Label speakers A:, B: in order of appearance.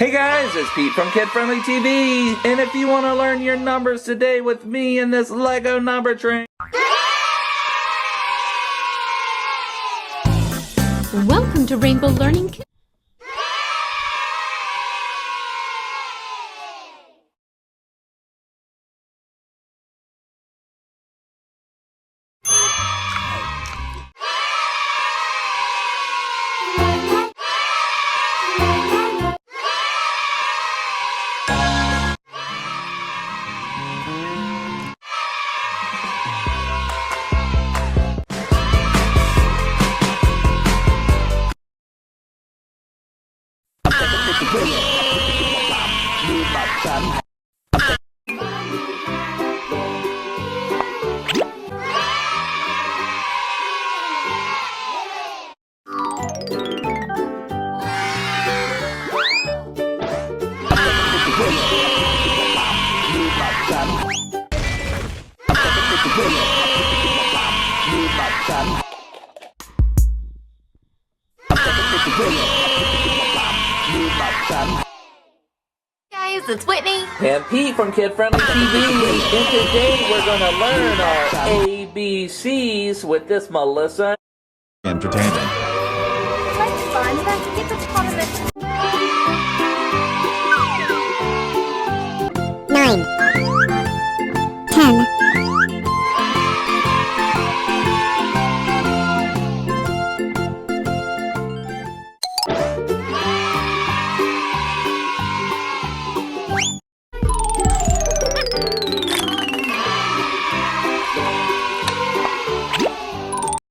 A: Hey guys, it's Pete from Kid Friendly TV, and if you want to learn your numbers today with me in this Lego number train.
B: Welcome to Rainbow Learning.
C: Guys, it's Whitney
A: And Pete from Kid Friendly TV, and today we're going to learn our ABCs with this Melissa.
D: Entertainment.
C: That's fun. That's a part of it.